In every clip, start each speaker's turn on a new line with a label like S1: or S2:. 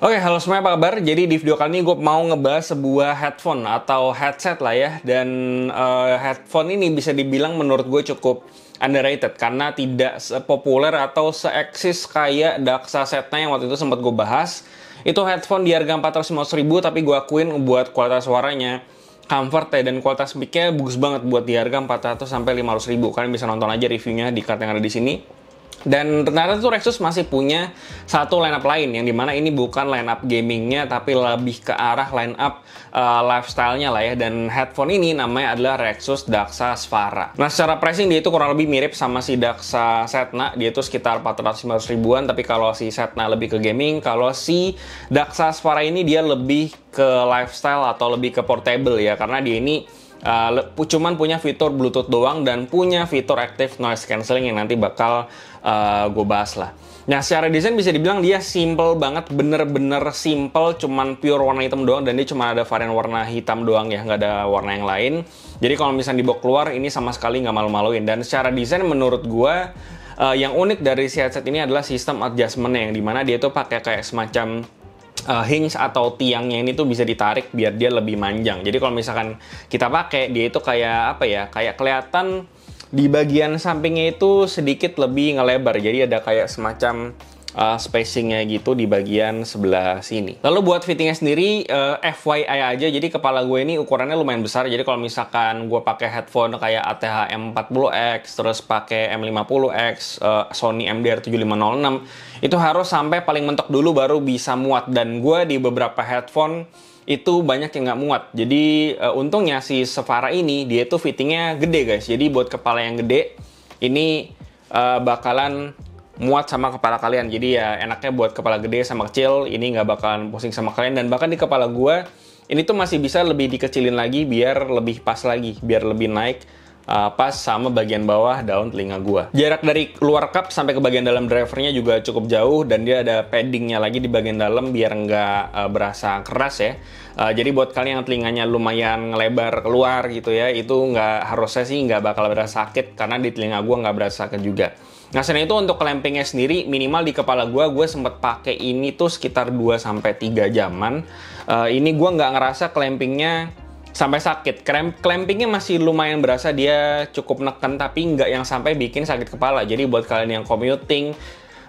S1: Oke, halo semuanya, apa kabar? Jadi di video kali ini gue mau ngebahas sebuah headphone atau headset lah ya. Dan headphone ini bisa dibilang menurut gue cukup underrated karena tidak sepopuler atau seeksis kayak Daxa Setna yang waktu itu sempat gue bahas. Itu headphone di harga 450.000, tapi gue akuin buat kualitas suaranya, comfort ya, dan kualitas mic-nya bagus banget buat di harga 400 sampai 500.000. Kalian bisa nonton aja reviewnya di card yang ada di sini. Dan ternyata tuh Rexus masih punya satu lineup lain yang dimana ini bukan lineup gamingnya tapi lebih ke arah lineup lifestyle-nya lah ya. Dan headphone ini namanya adalah Rexus Daxa Sfara. Nah, secara pricing dia itu kurang lebih mirip sama si Daxa Setna, dia itu sekitar 450 ribuan. Tapi kalau si Setna lebih ke gaming, kalau si Daxa Sfara ini dia lebih ke lifestyle atau lebih ke portable ya, karena dia ini cuman punya fitur Bluetooth doang dan punya fitur active noise cancelling yang nanti bakal gue bahas lah. Nah, secara desain bisa dibilang dia simple banget, bener-bener simple, cuman pure warna hitam doang, dan dia cuma ada varian warna hitam doang ya, nggak ada warna yang lain. Jadi kalau misalnya dibawa keluar, ini sama sekali nggak malu-maluin. Dan secara desain menurut gue yang unik dari si headset ini adalah sistem adjustment-nya, yang dimana dia tuh pakai kayak semacam hinge atau tiangnya ini tuh bisa ditarik biar dia lebih manjang. Jadi kalau misalkan kita pakai, dia itu kayak apa ya? Kayak kelihatan di bagian sampingnya itu sedikit lebih ngelebar. Jadi ada kayak semacam spacingnya gitu di bagian sebelah sini. Lalu buat fittingnya sendiri, FYI aja, jadi kepala gue ini ukurannya lumayan besar. Jadi kalau misalkan gue pakai headphone kayak ATH M40X, terus pakai M50X, Sony MDR7506, itu harus sampai paling mentok dulu baru bisa muat. Dan gue di beberapa headphone itu banyak yang nggak muat. Jadi untungnya si Sfara ini dia tuh fittingnya gede guys. Jadi buat kepala yang gede ini bakalan muat sama kepala kalian. Jadi ya enaknya buat kepala gede sama kecil ini nggak bakalan pusing sama kalian. Dan bahkan di kepala gue ini tuh masih bisa lebih dikecilin lagi biar lebih pas lagi, biar lebih naik pas sama bagian bawah daun telinga gua. Jarak dari luar cup sampai ke bagian dalam drivernya juga cukup jauh, dan dia ada paddingnya lagi di bagian dalam biar nggak berasa keras ya. Jadi buat kalian yang telinganya lumayan ngelebar keluar gitu ya, itu nggak, harusnya sih nggak bakal berasa sakit karena di telinga gua nggak berasa sakit juga. Nah, selain itu untuk clampingnya sendiri, minimal di kepala gue sempet pakai ini tuh sekitar 2-3 jaman. Ini gue nggak ngerasa clampingnya sampai sakit. Clampingnya masih lumayan berasa, dia cukup neken, tapi nggak yang sampai bikin sakit kepala. Jadi buat kalian yang commuting,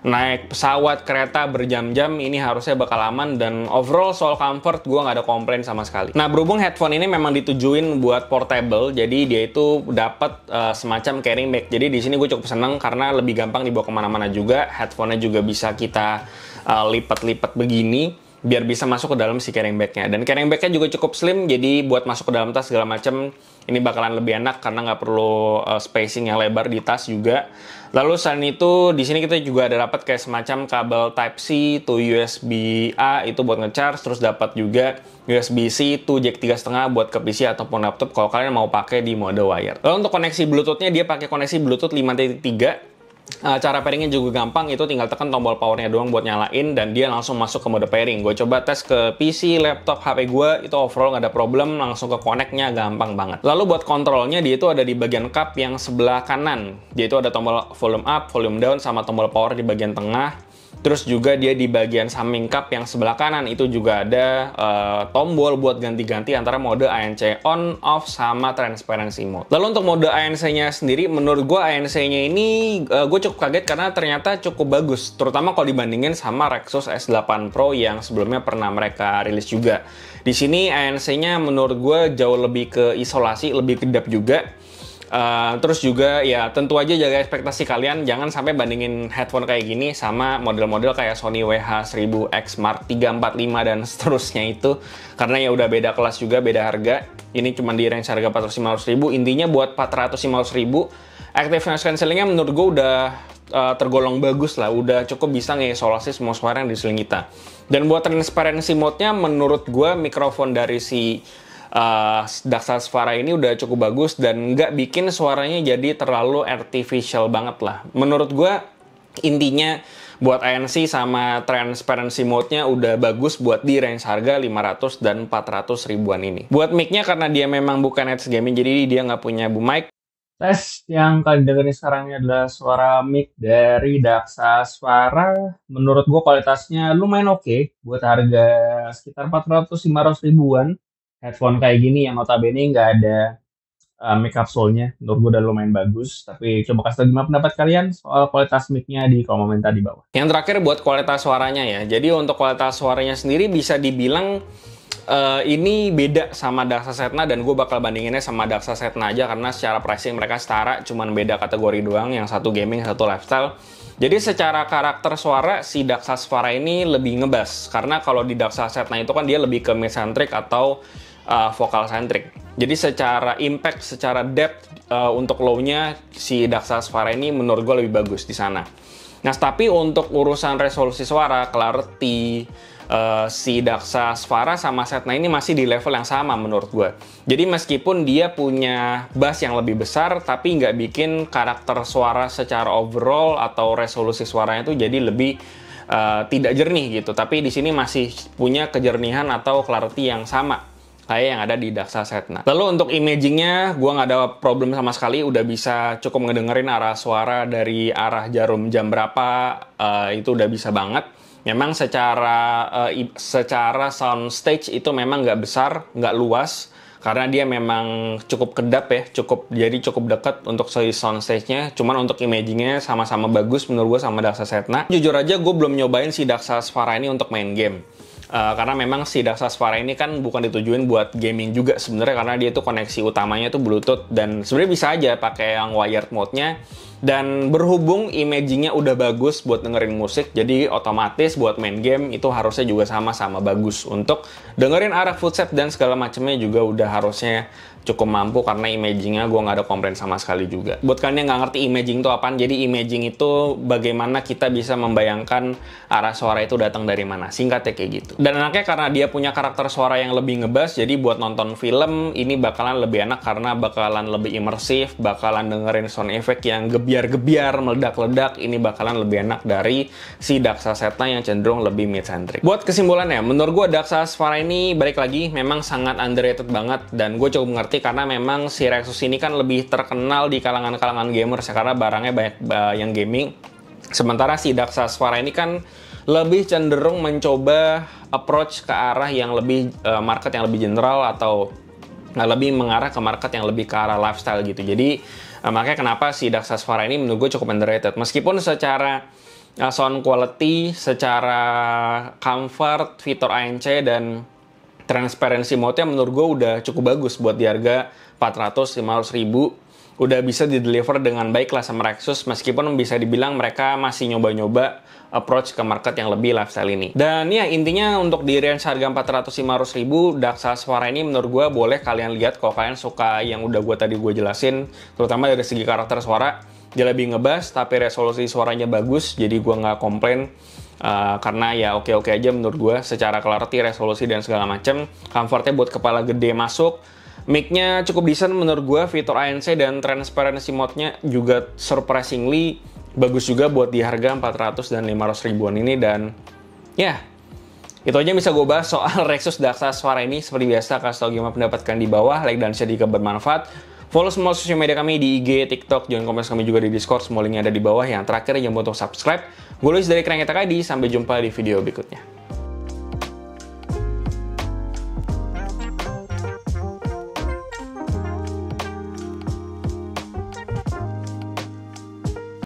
S1: naik pesawat, kereta berjam-jam, ini harusnya bakal aman. Dan overall soal comfort, gue nggak ada komplain sama sekali. Nah, berhubung headphone ini memang ditujuin buat portable, jadi dia itu dapat semacam carrying bag. Jadi di sini gue cukup seneng karena lebih gampang dibawa kemana-mana juga. Headphone-nya juga bisa kita lipat-lipat begini, biar bisa masuk ke dalam si carrying bag-nya. Dan carrying bag-nya juga cukup slim, jadi buat masuk ke dalam tas segala macam ini bakalan lebih enak karena nggak perlu spacing yang lebar di tas juga. Lalu selain itu di sini kita juga ada dapat kayak semacam kabel Type C to USB A itu buat ngecharge, terus dapat juga USB C to jack 3,5 buat ke PC ataupun laptop kalau kalian mau pakai di mode wired. Lalu untuk koneksi Bluetooth-nya dia pakai koneksi Bluetooth 5.3. Cara pairingnya juga gampang, itu tinggal tekan tombol powernya doang buat nyalain dan dia langsung masuk ke mode pairing. Gue coba tes ke PC, laptop, HP gue, itu overall nggak ada problem, langsung ke connect-nya gampang banget. Lalu buat kontrolnya dia itu ada di bagian cup yang sebelah kanan. Dia itu ada tombol volume up, volume down, sama tombol power di bagian tengah. Terus juga dia di bagian samping cup yang sebelah kanan itu juga ada tombol buat ganti-ganti antara mode ANC on, off, sama transparency mode. Lalu untuk mode ANC-nya sendiri, menurut gue ANC-nya ini gue cukup kaget karena ternyata cukup bagus. Terutama kalau dibandingin sama Rexus S8 Pro yang sebelumnya pernah mereka rilis juga. Di sini ANC-nya menurut gue jauh lebih ke isolasi, lebih kedap juga. Terus juga ya tentu aja jaga ekspektasi kalian, jangan sampai bandingin headphone kayak gini sama model-model kayak Sony WH-1000X Mark 3, 4, 5 dan seterusnya itu, karena ya udah beda kelas juga, beda harga. Ini cuma di range harga 450.000. Intinya buat 450.000 active noise cancellingnya menurut gue udah tergolong bagus lah, udah cukup bisa ngisolasi semua suara yang di seling kita. Dan buat transparency mode-nya menurut gue mikrofon dari si Daxa Sfara ini udah cukup bagus dan nggak bikin suaranya jadi terlalu artificial banget lah. Menurut gue intinya buat ANC sama transparency mode-nya udah bagus buat di range harga 500 dan 400 ribuan ini. Buat mic-nya karena dia memang bukan headset gaming, jadi dia nggak punya boom mic.
S2: Tes yang kalian dengerin sekarang ini adalah suara mic dari Daksa Suara. Menurut gua kualitasnya lumayan oke buat harga sekitar 400-500 ribuan. Headphone kayak gini yang notabene nggak ada mic capsule-nya. Menurut gua udah lumayan bagus. Tapi coba kasih tau gimana pendapat kalian soal kualitas mic-nya di kolom komentar di bawah.
S1: Yang terakhir buat kualitas suaranya ya. Jadi untuk kualitas suaranya sendiri bisa dibilang ini beda sama Daksa Setna, dan gue bakal bandinginnya sama Daksa Setna aja karena secara pricing mereka setara, cuman beda kategori doang, yang satu gaming, satu lifestyle. Jadi secara karakter suara si Daksa Suara ini lebih ngebas, karena kalau di Daksa Setna itu kan dia lebih ke mid-centric atau vokal centric. Jadi secara impact, secara depth untuk low-nya si Daksa Suara ini menurut gue lebih bagus di sana. Nah, tapi untuk urusan resolusi suara, clarity, si Daksa Svara sama Setna ini masih di level yang sama menurut gue. Jadi meskipun dia punya bass yang lebih besar, tapi nggak bikin karakter suara secara overall atau resolusi suaranya itu jadi lebih tidak jernih gitu. Tapi di sini masih punya kejernihan atau clarity yang sama kayak yang ada di Daksa Setna. Lalu untuk imagingnya, gue nggak ada problem sama sekali. Udah bisa cukup ngedengerin arah suara dari arah jarum jam berapa, itu udah bisa banget. Memang secara sound stage itu memang nggak besar, nggak luas, karena dia memang cukup kedap ya, jadi cukup dekat untuk sound stage-nya. Cuman untuk imagingnya sama-sama bagus menurut gue sama Daksa Setna. Jujur aja gue belum nyobain si Daksa Svara ini untuk main game. Karena memang si Daksa Svara ini kan bukan ditujuin buat gaming juga sebenarnya, karena dia tuh koneksi utamanya tuh Bluetooth, dan sebenarnya bisa aja pakai yang wired mode-nya. Dan berhubung imagingnya udah bagus buat dengerin musik, jadi otomatis buat main game itu harusnya juga sama-sama bagus. Untuk dengerin arah footstep dan segala macamnya juga udah harusnya cukup mampu, karena imagingnya gue nggak ada komplain sama sekali juga. Buat kalian yang nggak ngerti imaging itu apaan, jadi imaging itu bagaimana kita bisa membayangkan arah suara itu datang dari mana. Singkatnya kayak gitu. Dan enaknya karena dia punya karakter suara yang lebih ngebas, jadi buat nonton film ini bakalan lebih enak karena bakalan lebih imersif, bakalan dengerin sound effect yang gebiar-gebiar, meledak-ledak, ini bakalan lebih enak dari si Daksa Setna yang cenderung lebih mid-centric. Buat kesimpulannya, menurut gue Daksa Svara ini balik lagi memang sangat underrated banget, dan gue cukup mengerti karena memang si Rexus ini kan lebih terkenal di kalangan-kalangan gamers ya, karena barangnya banyak yang gaming. Sementara si Daksa Svara ini kan lebih cenderung mencoba approach ke arah yang lebih market yang lebih general, atau lebih mengarah ke market yang lebih ke arah lifestyle gitu. Jadi makanya kenapa si Daksa Svara ini menurut gue cukup underrated. Meskipun secara sound quality, secara comfort, fitur ANC dan transparency mode-nya menurut gue udah cukup bagus buat di harga 400-500 ribu. Udah bisa di-deliver dengan baik lah sama Rexus, meskipun bisa dibilang mereka masih nyoba-nyoba approach ke market yang lebih lifestyle ini. Dan ya intinya untuk di range harga 400-500 ribu, Daksa Svara ini menurut gue boleh kalian lihat kalau kalian suka yang udah tadi gue jelasin, terutama dari segi karakter suara. Dia lebih ngebas, tapi resolusi suaranya bagus, jadi gue nggak komplain. Karena ya oke-oke aja menurut gue secara clarity, resolusi, dan segala macam. Comfortnya buat kepala gede masuk. Mic-nya cukup decent menurut gue, fitur ANC dan transparency mode-nya juga surprisingly bagus juga buat di harga 400 dan 500 ribuan ini. Dan ya, itu aja yang bisa gue bahas soal Rexus Daksa Svara ini. Seperti biasa, kasih tau gimana pendapatkan di bawah, like dan share jika bermanfaat. Follow semua sosial media kami di IG, TikTok, join komunitas kami juga di Discord, semua linknya ada di bawah. Yang terakhir, jangan lupa untuk subscribe. Gue Luis dari Krangetaka ID, sampai jumpa di video berikutnya.